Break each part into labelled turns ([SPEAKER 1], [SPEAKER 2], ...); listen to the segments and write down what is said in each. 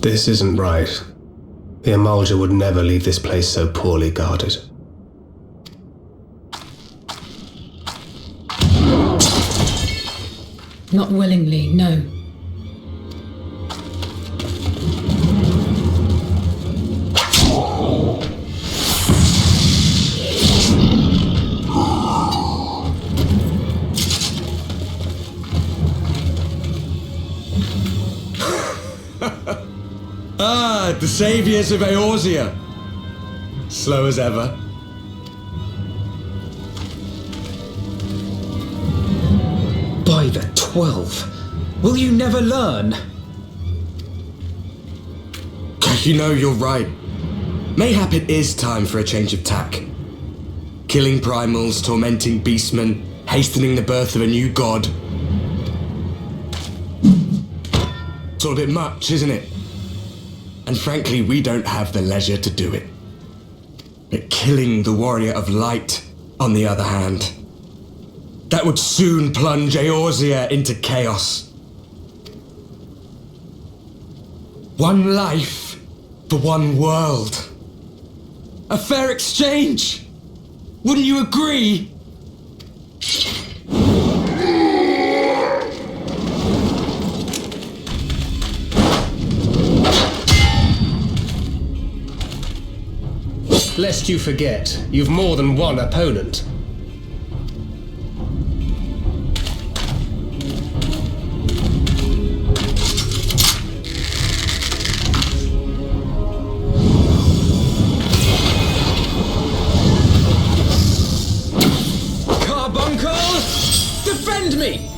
[SPEAKER 1] This isn't right. The Amalja would never leave this place so poorly guarded.
[SPEAKER 2] Not willingly, no.
[SPEAKER 3] The saviors of Eorzea. Slow as ever.
[SPEAKER 4] By the 12, will you never learn?
[SPEAKER 3] You know, you're right. Mayhap it is time for a change of tack. Killing primals, tormenting beastmen, hastening the birth of a new god. It's all a bit much, isn't it? And frankly, we don't have the leisure to do it. But killing the warrior of light, on the other hand, that would soon plunge Eorzea into chaos. One life for one world. A fair exchange. Wouldn't you agree?
[SPEAKER 1] Lest you forget, you've more than one opponent.
[SPEAKER 4] Carbuncle! Defend me!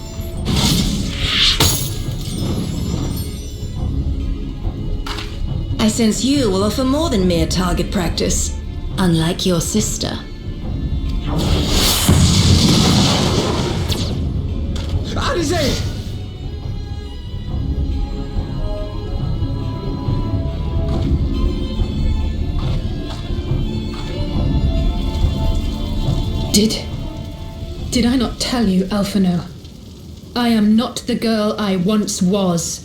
[SPEAKER 5] I sense you will offer more than mere target practice. Unlike your sister.
[SPEAKER 4] Alize!
[SPEAKER 2] Did I not tell you, Alphino? I am not the girl I once was.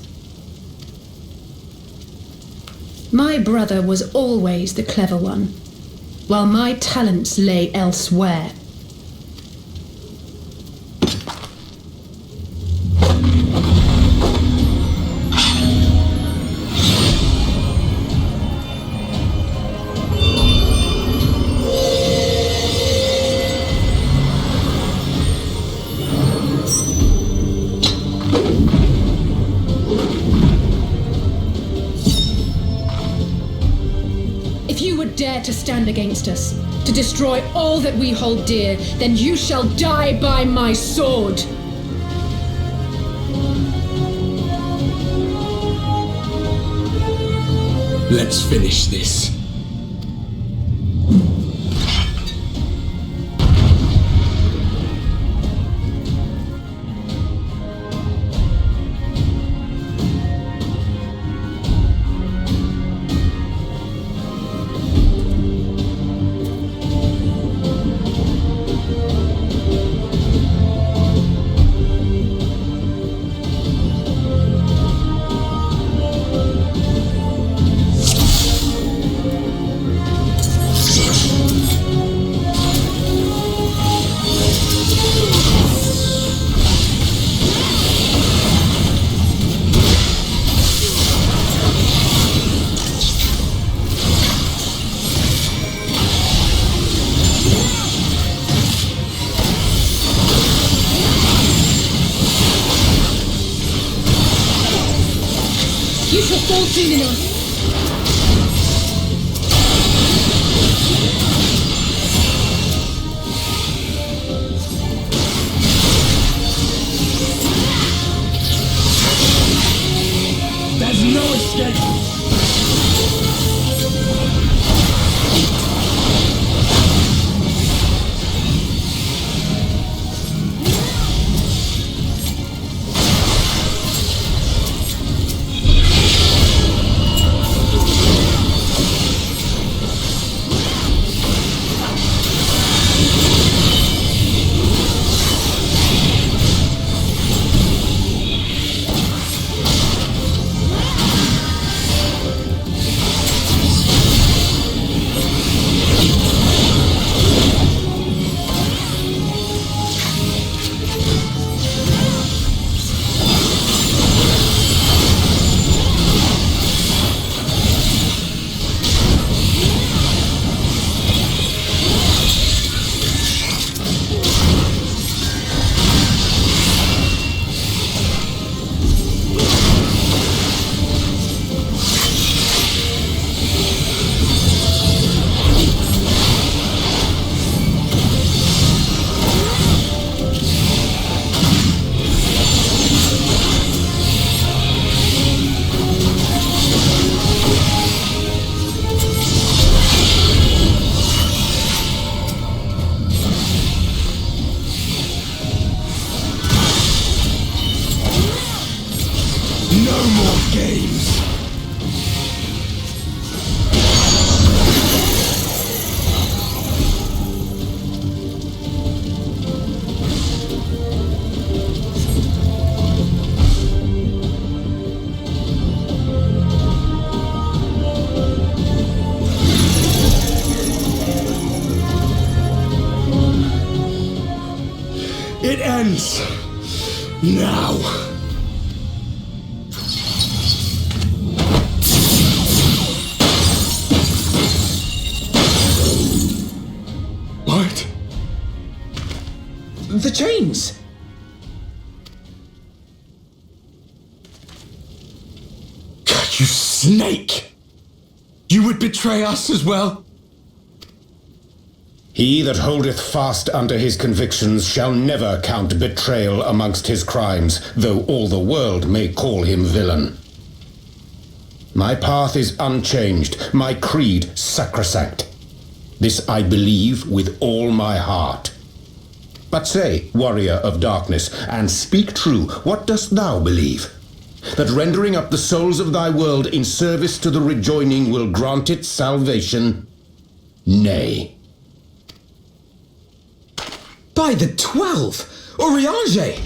[SPEAKER 2] My brother was always the clever one, while my talents lay elsewhere. Dare to stand against us, to destroy all that we hold dear, then you shall die by my sword.
[SPEAKER 3] Let's finish this.
[SPEAKER 2] You shall fall soon enough.
[SPEAKER 3] There's no escape! ends now. What?
[SPEAKER 4] The chains!
[SPEAKER 3] You snake! You would betray us as well?
[SPEAKER 6] He that holdeth fast unto his convictions shall never count betrayal amongst his crimes, though all the world may call him villain. My path is unchanged, my creed sacrosanct. This I believe with all my heart. But say, warrior of darkness, and speak true, what dost thou believe? That rendering up the souls of thy world in service to the rejoining will grant it salvation? Nay.
[SPEAKER 4] By the 12! Oriange!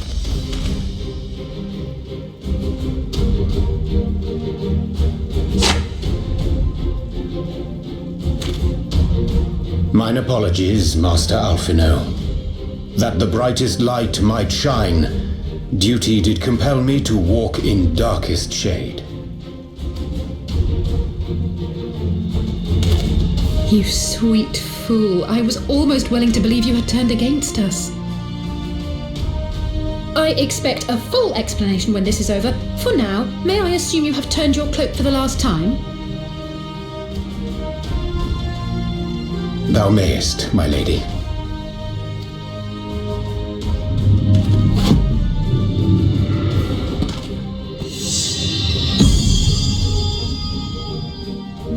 [SPEAKER 6] Mine apologies, Master Alphino. That the brightest light might shine, duty did compel me to walk in darkest shade.
[SPEAKER 2] You sweet fool. I was almost willing to believe you had turned against us. I expect a full explanation when this is over. For now, may I assume you have turned your cloak for the last time?
[SPEAKER 6] Thou mayest, my lady.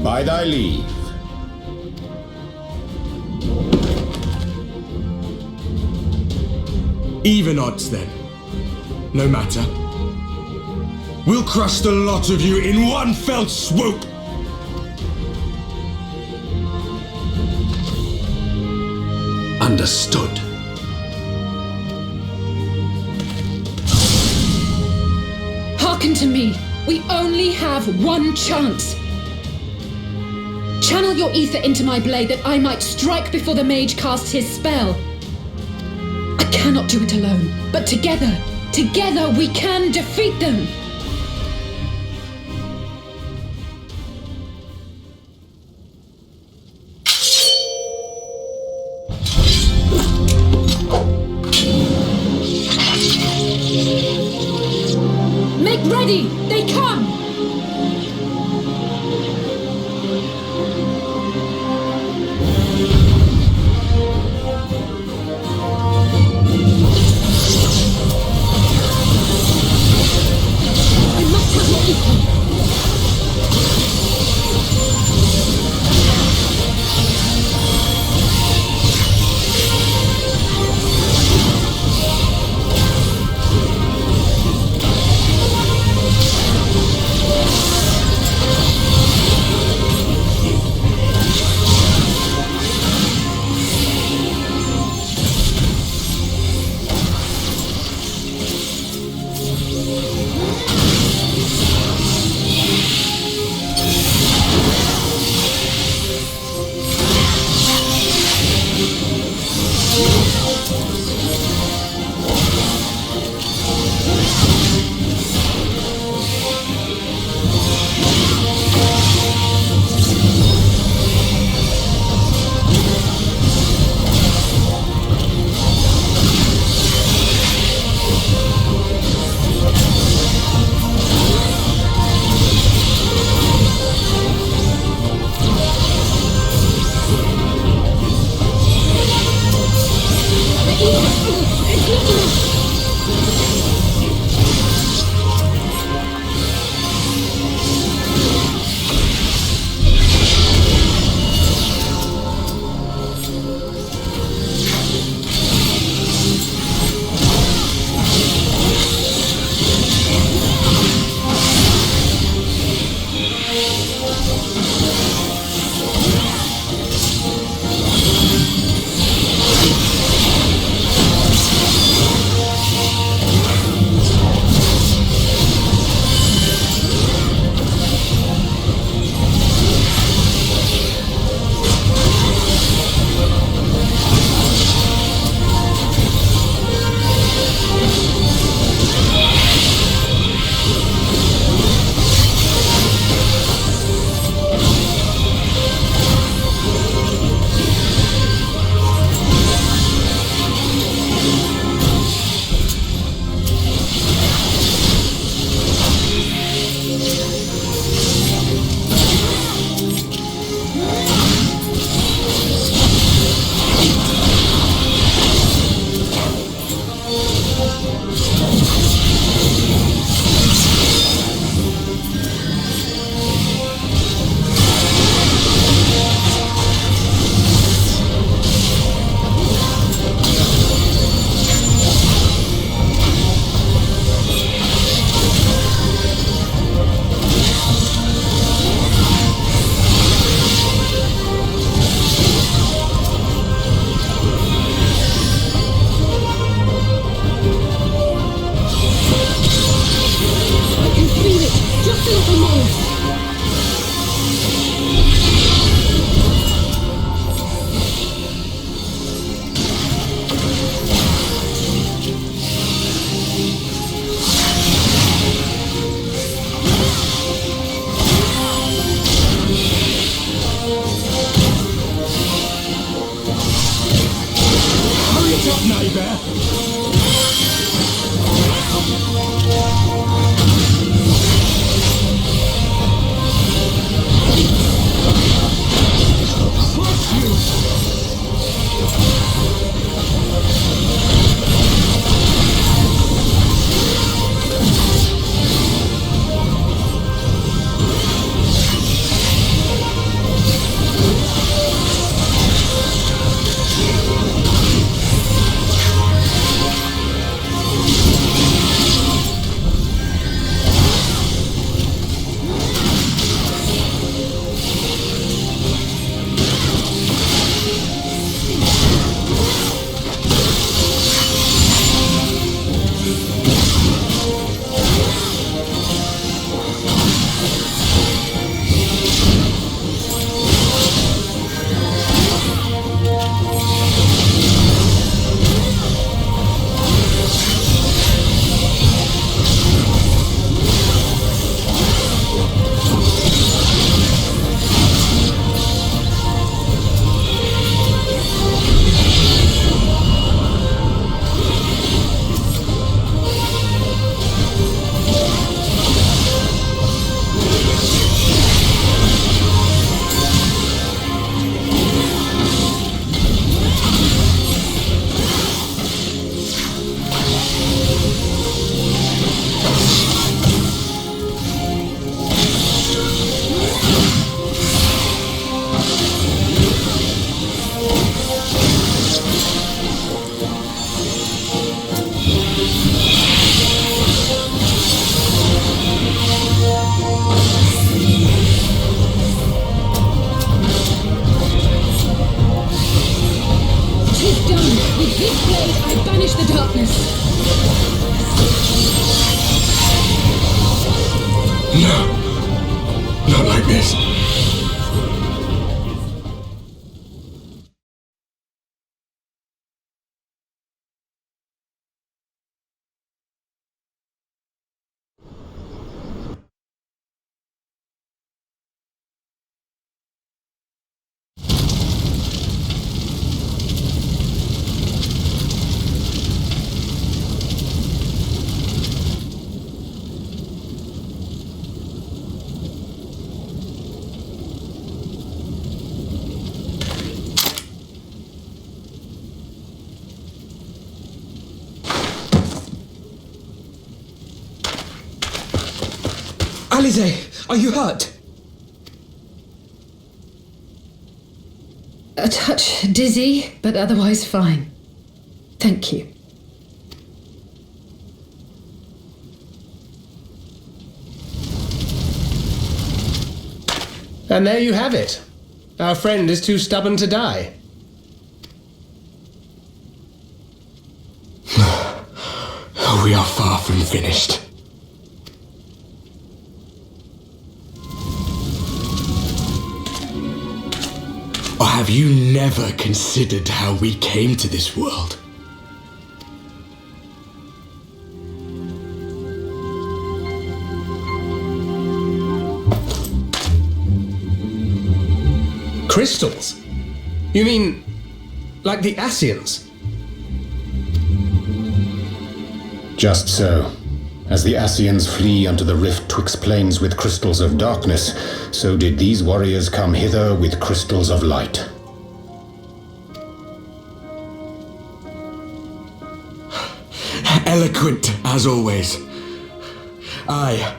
[SPEAKER 6] By thy leave.
[SPEAKER 3] Even odds then. No matter. We'll crush the lot of you in one fell swoop!
[SPEAKER 6] Understood.
[SPEAKER 2] Hearken to me. We only have one chance. Channel your ether into my blade that I might strike before the mage casts his spell. I cannot do it alone, but together we can defeat them. Make ready! They come!
[SPEAKER 4] Alize, are you hurt?
[SPEAKER 2] A touch dizzy, but otherwise fine. Thank you.
[SPEAKER 1] And there you have it. Our friend is too stubborn to die.
[SPEAKER 3] We are far from finished. Or have you never considered how we came to this world?
[SPEAKER 1] Crystals? You mean, like the Ascians?
[SPEAKER 6] Just so. As the Ascians flee unto the rift twixt planes with crystals of darkness, so did these warriors come hither with crystals of light.
[SPEAKER 3] Eloquent, as always. Aye,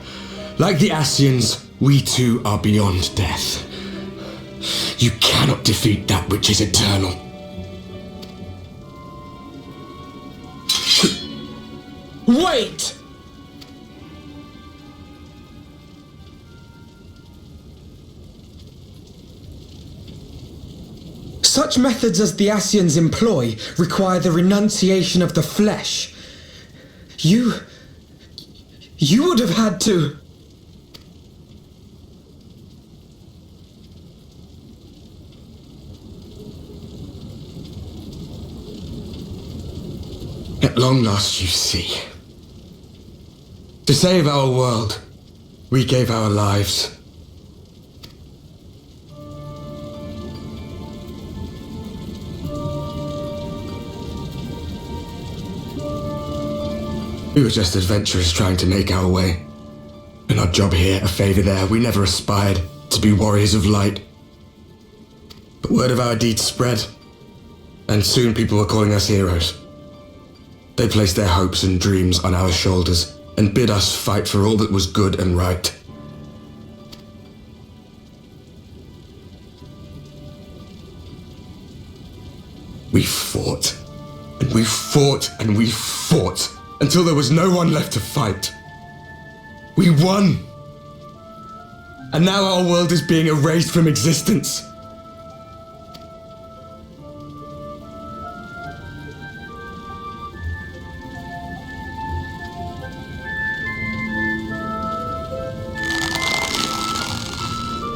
[SPEAKER 3] like the Ascians, we too are beyond death. You cannot defeat that which is eternal.
[SPEAKER 4] Wait! Such methods as the Ascians employ require the renunciation of the flesh. You would have had to...
[SPEAKER 3] At long last, you see. To save our world, we gave our lives. We were just adventurers trying to make our way. An odd job here, a favor there. We never aspired to be warriors of light. But word of our deeds spread, and soon people were calling us heroes. They placed their hopes and dreams on our shoulders and bid us fight for all that was good and right. We fought, and we fought, and we fought, until there was no one left to fight. We won! And now our world is being erased from existence.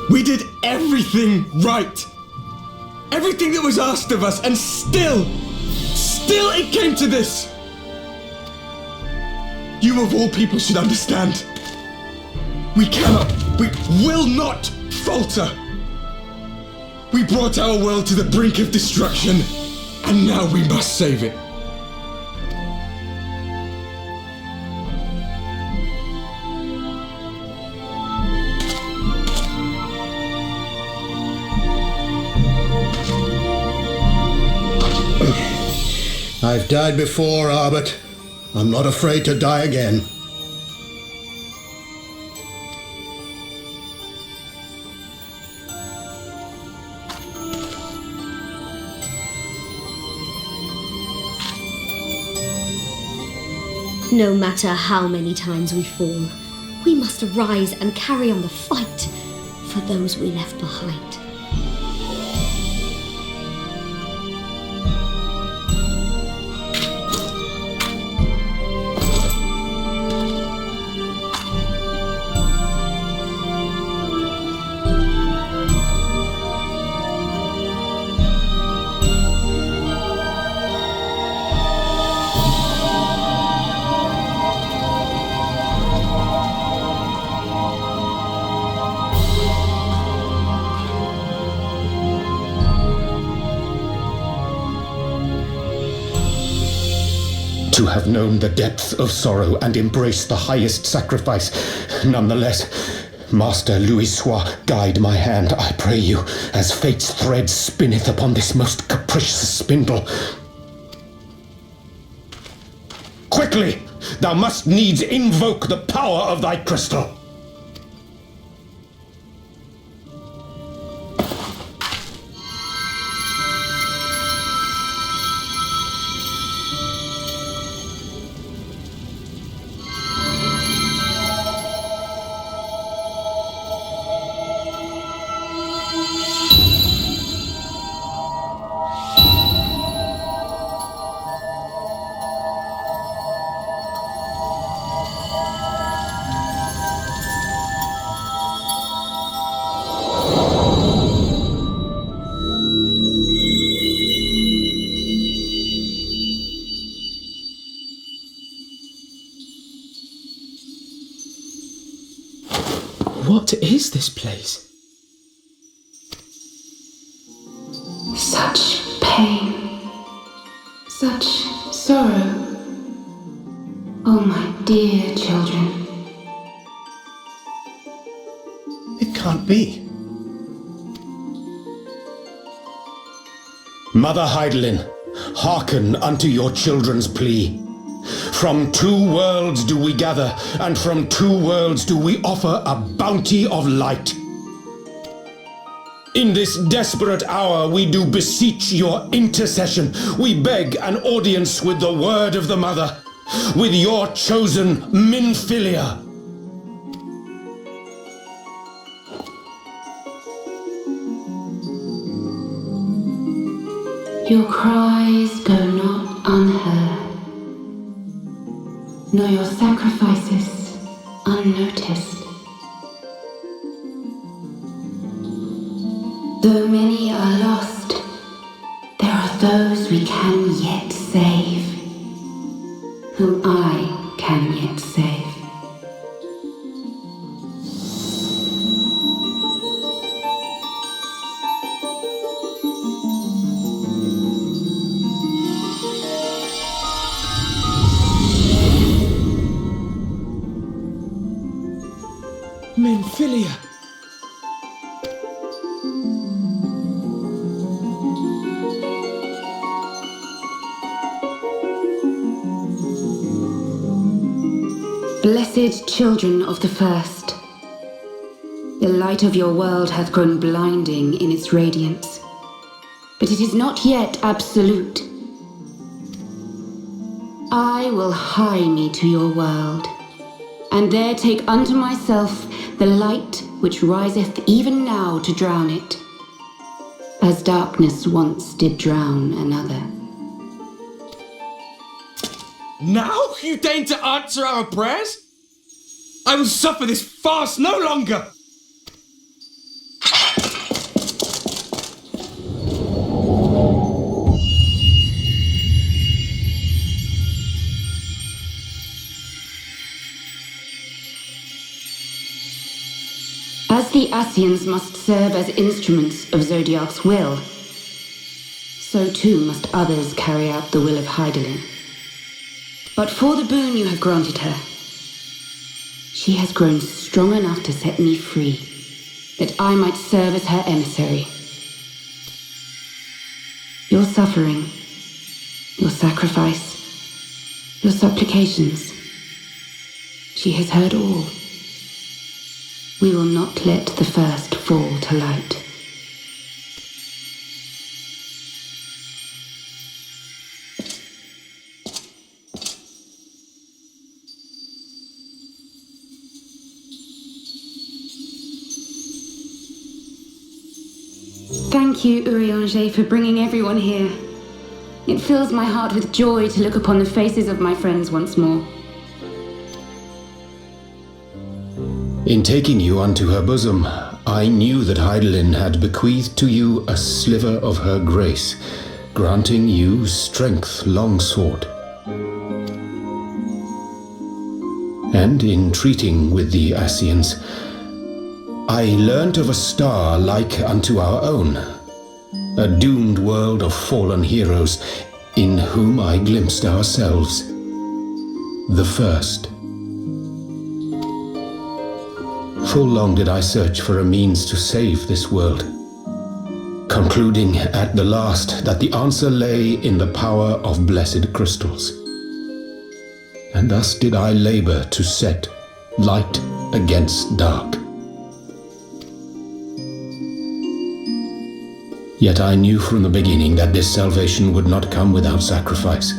[SPEAKER 3] We did everything right. Everything that was asked of us, and still it came to this. You of all people should understand. We will not falter. We brought our world to the brink of destruction, and now we must save it.
[SPEAKER 7] I've died before, Arbet. I'm not afraid to die again.
[SPEAKER 8] No matter how many times we fall, we must arise and carry on the fight for those we left behind.
[SPEAKER 6] To have known the depth of sorrow and embraced the highest sacrifice, nonetheless, Master Louis-Sois, guide my hand, I pray you, as fate's thread spinneth upon this most capricious spindle. Quickly! Thou must needs invoke the power of thy crystal.
[SPEAKER 4] is this place?
[SPEAKER 9] Such pain. Such sorrow. Oh, my dear children.
[SPEAKER 1] It can't be.
[SPEAKER 6] Mother Heidelin, hearken unto your children's plea. From two worlds do we gather, and from two worlds do we offer a bounty of light. In this desperate hour we do beseech your intercession. We beg an audience with the word of the Mother, with your chosen Minfilia.
[SPEAKER 9] Your cries go not unheard, nor your sacrifices unnoticed. Though many are lost, there are those we can yet save, whom I can yet save.
[SPEAKER 4] Minfilia!
[SPEAKER 9] Blessed children of the first, the light of your world hath grown blinding in its radiance, but it is not yet absolute. I will hie me to your world, and there take unto myself the light which riseth even now to drown it, as darkness once did drown another.
[SPEAKER 3] Now you deign to answer our prayers? I will suffer this farce no longer!
[SPEAKER 9] As the Ascians must serve as instruments of Zodiark's will, so too must others carry out the will of Heidelin. But for the boon you have granted her, she has grown strong enough to set me free, that I might serve as her emissary. Your suffering, your sacrifice, your supplications, she has heard all. We will not let the first fall to light. Thank you, Urianger, for bringing everyone here. It fills my heart with joy to look upon the faces of my friends once more.
[SPEAKER 6] In taking you unto her bosom, I knew that Heidelin had bequeathed to you a sliver of her grace, granting you strength long sought. And in treating with the Ascians, I learnt of a star like unto our own, a doomed world of fallen heroes, in whom I glimpsed ourselves, the first. Full long did I search for a means to save this world, concluding at the last that the answer lay in the power of blessed crystals. And thus did I labor to set light against dark. Yet I knew from the beginning that this salvation would not come without sacrifice.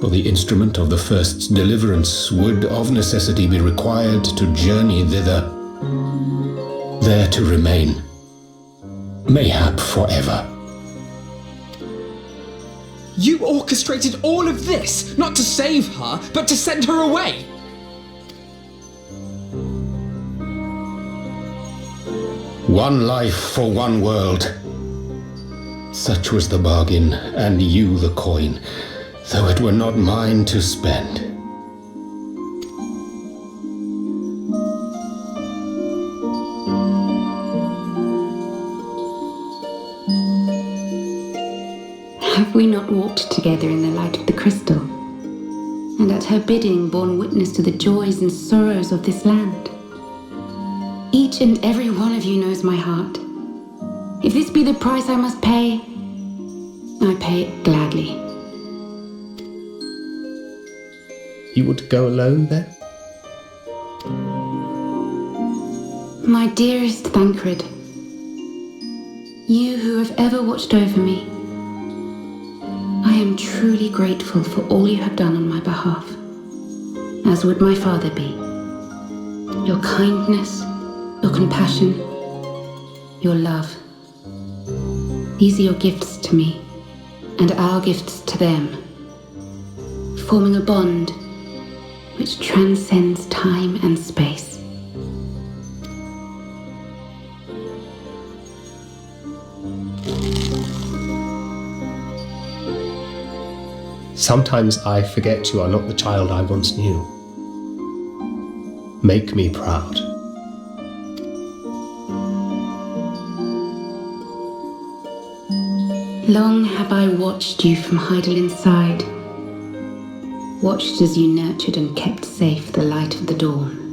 [SPEAKER 6] For the instrument of the first's deliverance would of necessity be required to journey thither, there to remain, mayhap forever.
[SPEAKER 4] You orchestrated all of this, not to save her, but to send her away!
[SPEAKER 6] One life for one world. Such was the bargain, and you the coin, though it were not mine to spend.
[SPEAKER 9] crystal, and at her bidding borne witness to the joys and sorrows of this land. Each and every one of you knows my heart. If this be the price I must pay, I pay it gladly.
[SPEAKER 1] You would go alone then?
[SPEAKER 9] My dearest Thancred, you who have ever watched over me, I am truly grateful for all you have done on my behalf, as would my father be. Your kindness, your compassion, your love. These are your gifts to me, and our gifts to them, forming a bond which transcends time and space.
[SPEAKER 1] Sometimes I forget you are not the child I once knew. Make me proud.
[SPEAKER 9] Long have I watched you from Heidelin's side, watched as you nurtured and kept safe the light of the dawn.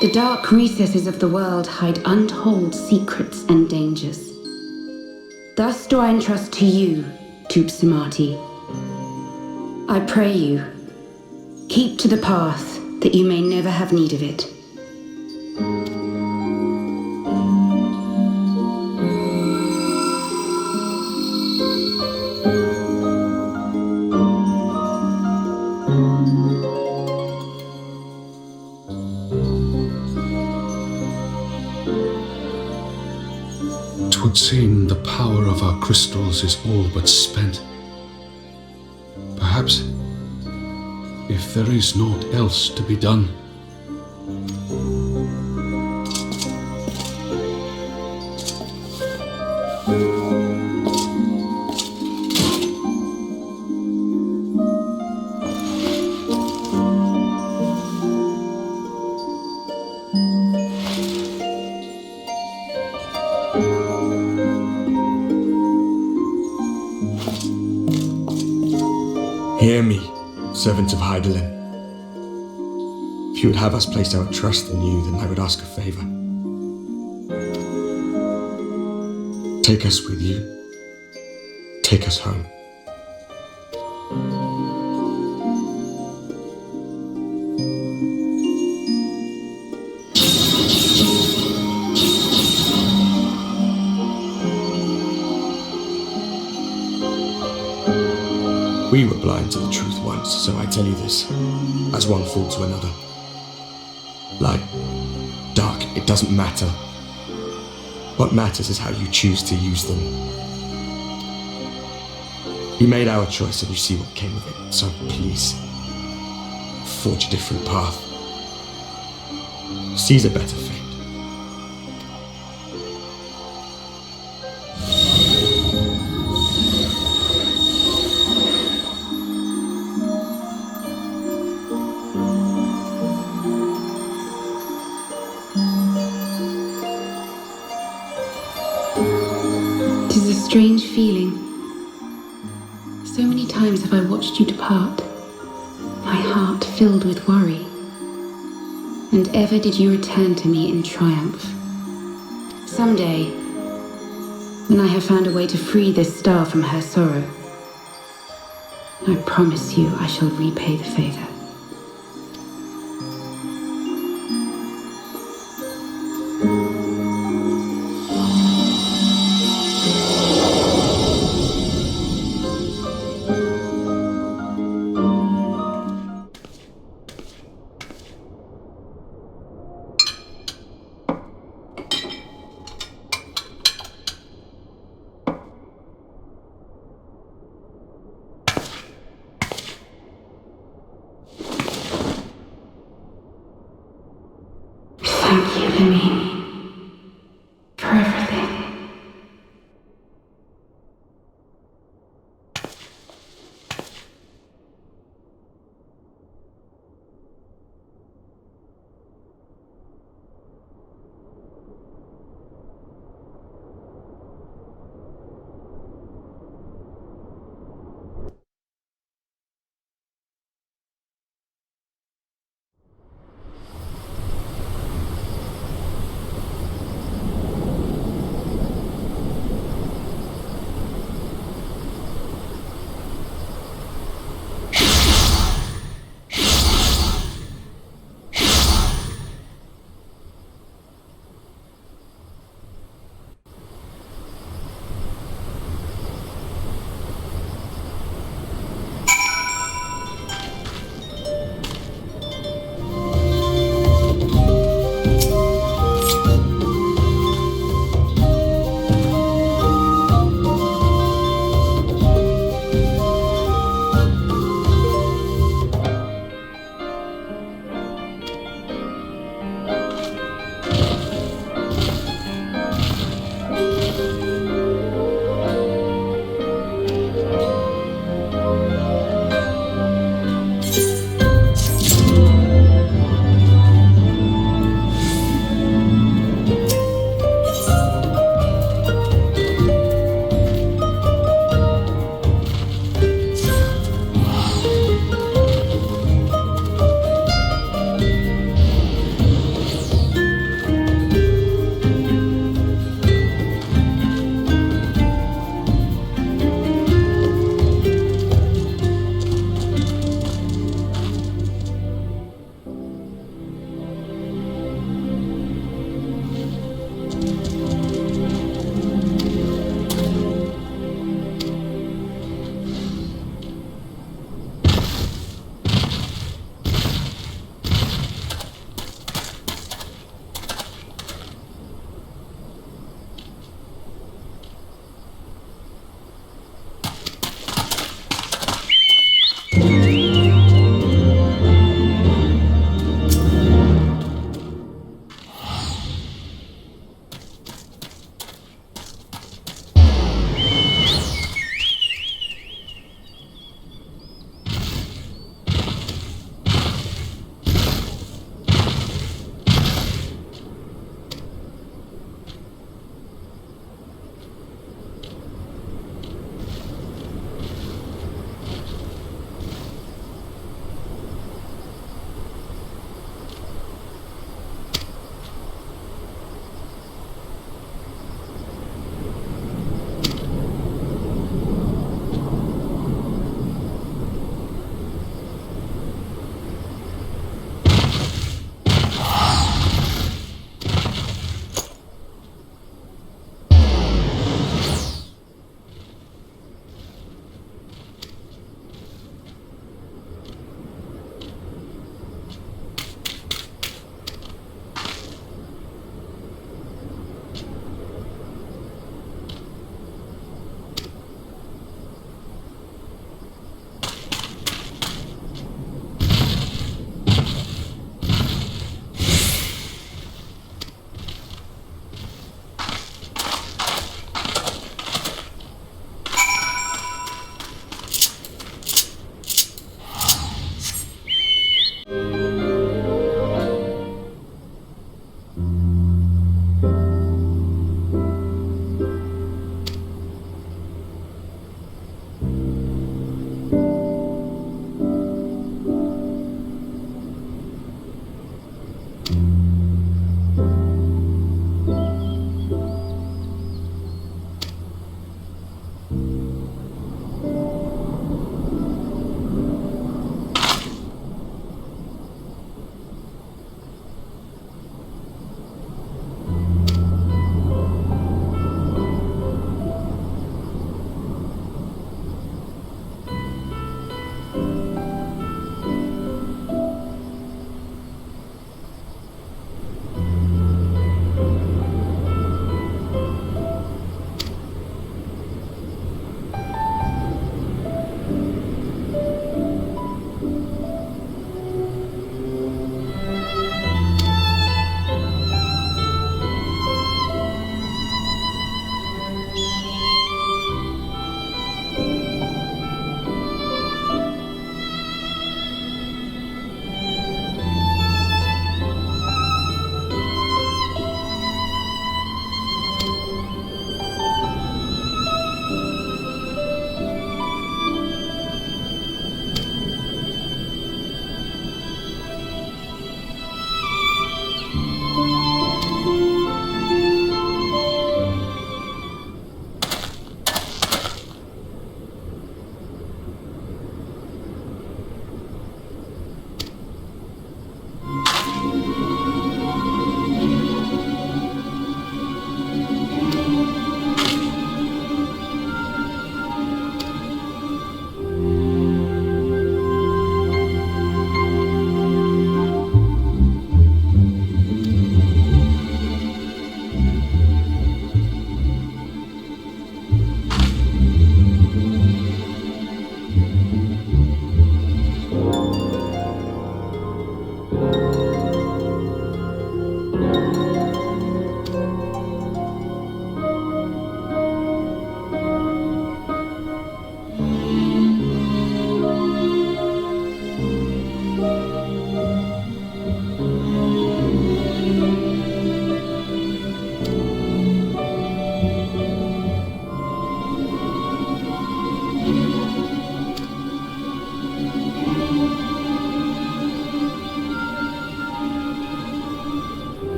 [SPEAKER 9] The dark recesses of the world hide untold secrets and dangers. Thus do I entrust to you, Tupsimati. I pray you, keep to the path that you may never have need of it.
[SPEAKER 10] Would seem the power of our crystals is all but spent. Perhaps, if there is naught else to be done,
[SPEAKER 3] Hear me, servants of Heidelin. If you would have us place our trust in you, then I would ask a favor. Take us with you. Take us home. We were blind to the truth once, so I tell you this, as one fool to another. Light, dark, it doesn't matter. What matters is how you choose to use them. We made our choice and you see what came of it, so please, forge a different path. Seize a better fate.
[SPEAKER 9] Strange feeling. So many times have I watched you depart, my heart filled with worry. And ever did you return to me in triumph. Someday, when I have found a way to free this star from her sorrow, I promise you I shall repay the favor. Thank you, Lemmy, for everything.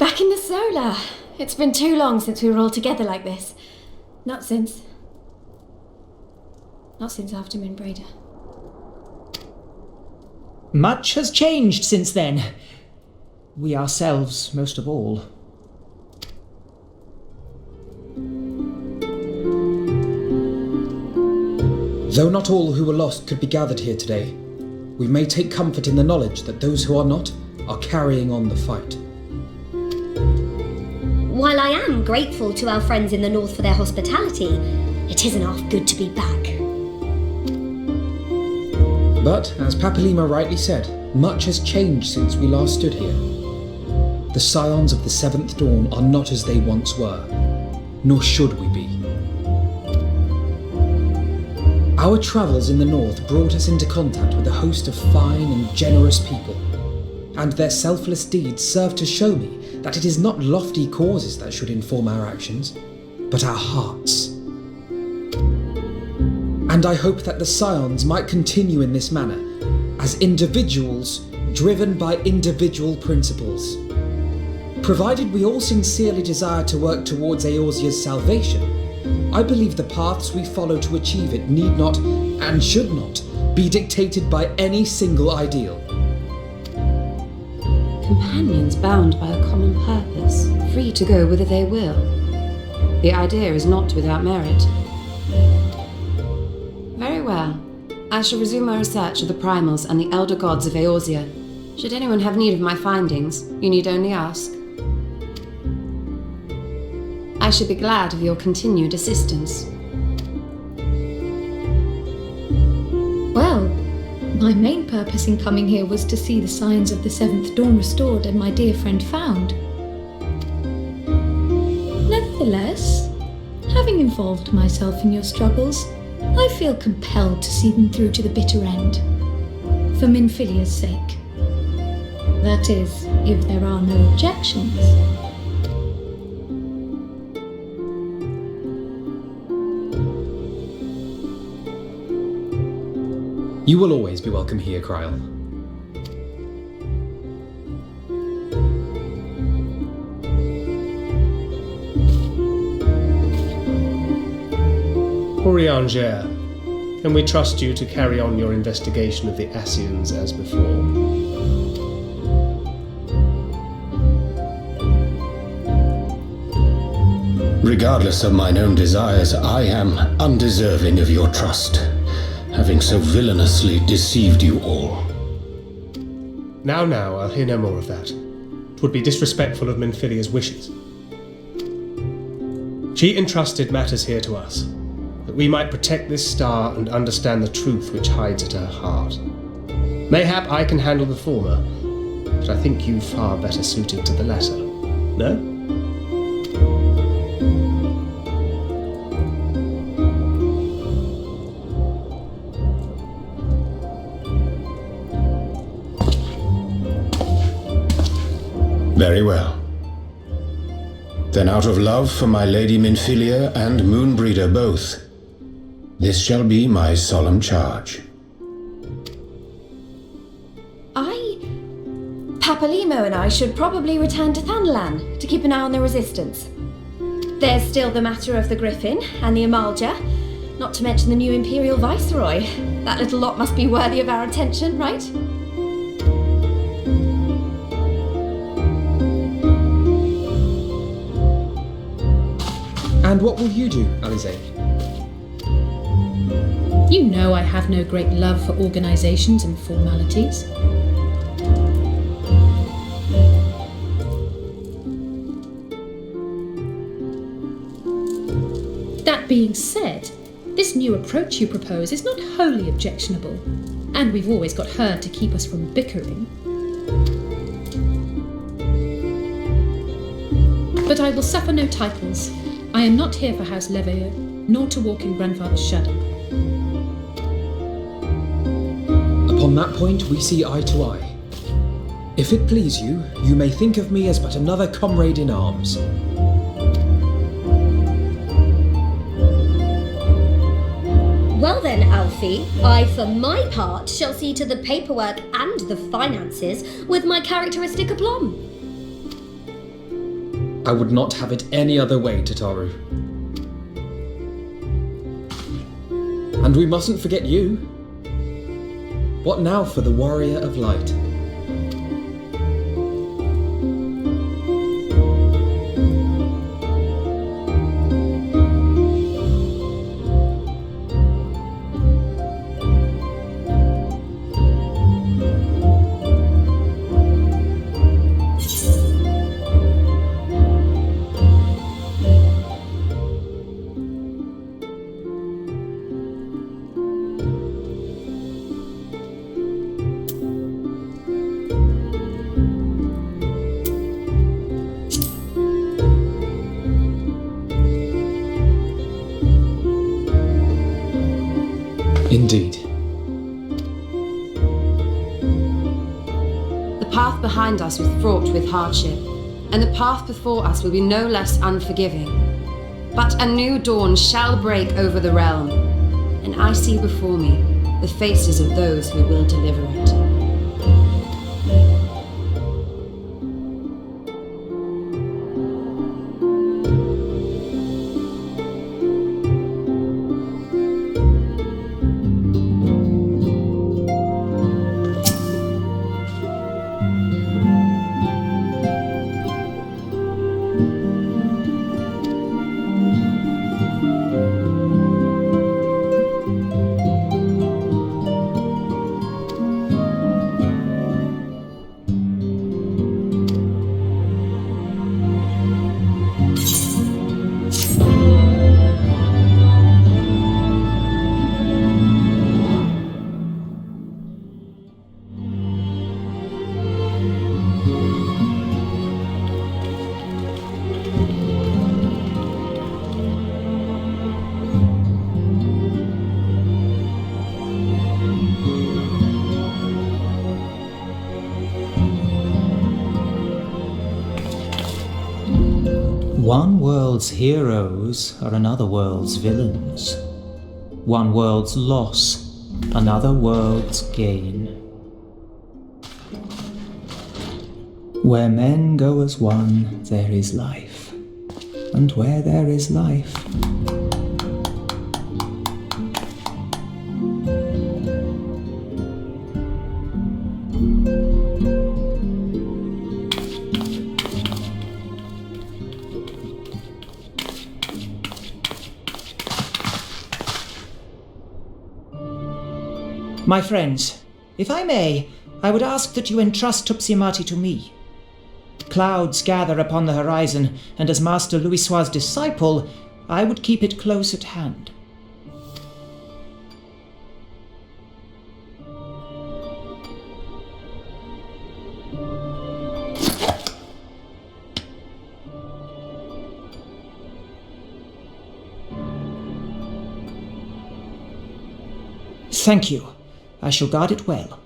[SPEAKER 11] Back in the solar. It's been too long since we were all together like this. Not since after Minbreda.
[SPEAKER 12] Much has changed since then. We ourselves, most of all.
[SPEAKER 4] Though not all who were lost could be gathered here today, we may take comfort in the knowledge that those who are not are carrying on the fight.
[SPEAKER 8] While I am grateful to our friends in the north for their hospitality, it isn't half good to be back.
[SPEAKER 4] But, as Papalima rightly said, much has changed since we last stood here. The scions of the Seventh Dawn are not as they once were, nor should we be. Our travels in the north brought us into contact with a host of fine and generous people, and their selfless deeds serve to show me that it is not lofty causes that should inform our actions, but our hearts. And I hope that the scions might continue in this manner, as individuals driven by individual principles. Provided we all sincerely desire to work towards Eorzea's salvation, I believe the paths we follow to achieve it need not, and should not, be dictated by any single ideal.
[SPEAKER 9] Companions bound by a common purpose, free to go whither they will. The idea is not without merit. Very well. I shall resume my research of the primals and the elder gods of Eorzea. Should anyone have need of my findings, you need only ask. I should be glad of your continued assistance.
[SPEAKER 2] Well, my main purpose in coming here was to see the signs of the Seventh Dawn restored and my dear friend found. Nevertheless, having involved myself in your struggles, I feel compelled to see them through to the bitter end. For Minfilia's sake. That is, if there are no objections.
[SPEAKER 4] You will always be welcome here, Kryl.
[SPEAKER 1] Urianger, can we trust you to carry on your investigation of the Ascians as before?
[SPEAKER 6] Regardless of mine own desires, I am undeserving of your trust, having so villainously deceived you all.
[SPEAKER 1] Now, I'll hear no more of that. 'Twould be disrespectful of Minfilia's wishes. She entrusted matters here to us, that we might protect this star and understand the truth which hides at her heart. Mayhap I can handle the former, but I think you far better suited to the latter. No?
[SPEAKER 6] Very well. Then out of love for my Lady Minfilia and Moonbreeder both, this shall be my solemn charge.
[SPEAKER 11] Papalimo and I should probably return to Thanalan to keep an eye on the resistance. There's still the matter of the Griffin and the Amalja, not to mention the new Imperial Viceroy. That little lot must be worthy of our attention, right?
[SPEAKER 4] And what will you do, Alize?
[SPEAKER 2] You know I have no great love for organizations and formalities. That being said, this new approach you propose is not wholly objectionable, and we've always got her to keep us from bickering. But I will suffer no titles. I am not here for House Leveilleur, nor to walk in Grandfather's shadow.
[SPEAKER 4] Upon that point, we see eye to eye. If it please you, you may think of me as but another comrade in arms.
[SPEAKER 8] Well then, Alfie, I for my part shall see to the paperwork and the finances with my characteristic aplomb.
[SPEAKER 4] I would not have it any other way, Tataru. And we mustn't forget you. What now for the Warrior of Light? Indeed.
[SPEAKER 13] The path behind us was fraught with hardship, and the path before us will be no less unforgiving. But a new dawn shall break over the realm, and I see before me the faces of those who will deliver it.
[SPEAKER 12] One world's heroes are another world's villains. One world's loss, another world's gain. Where men go as one, there is life. And where there is life, my friends, if I may, I would ask that you entrust Tupsimati to me. Clouds gather upon the horizon, and as Master Louisoix's disciple, I would keep it close at hand. Thank you. I shall guard it well.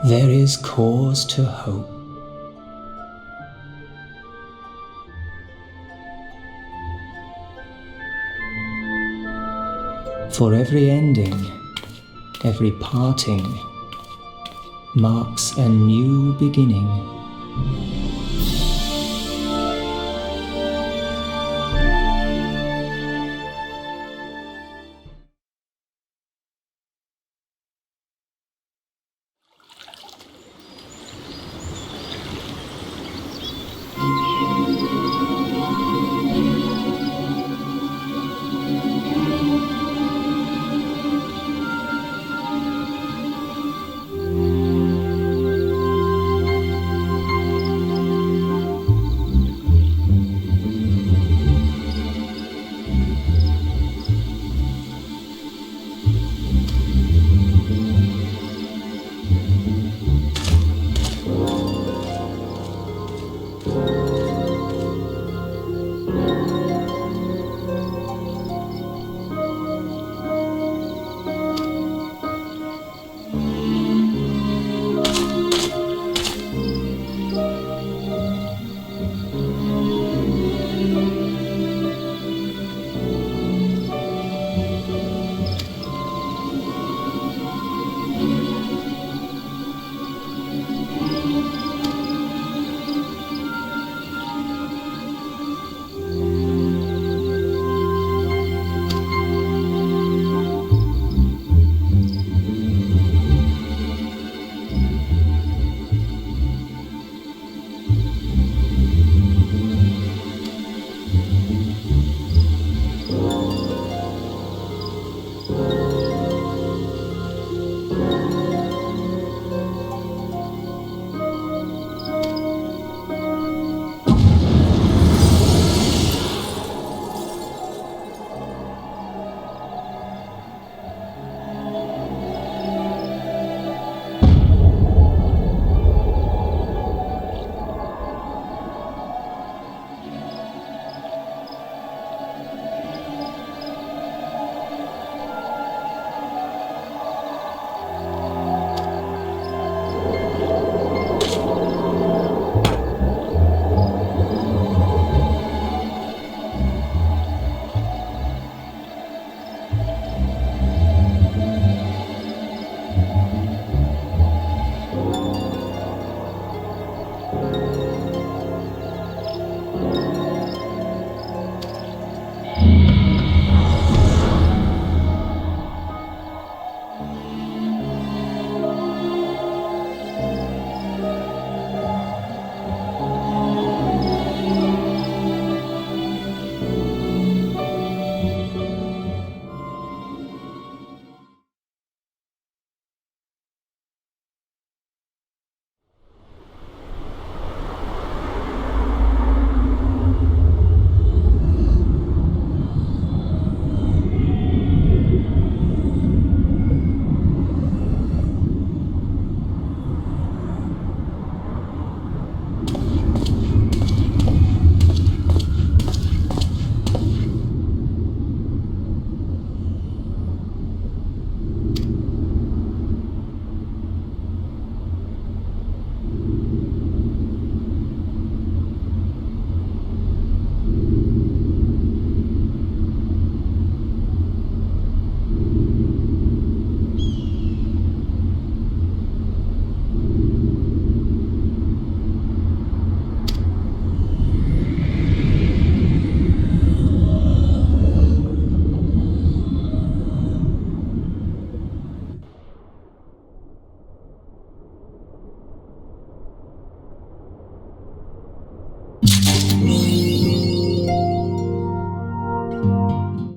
[SPEAKER 12] There is cause to hope. For every ending, every parting, marks a new beginning.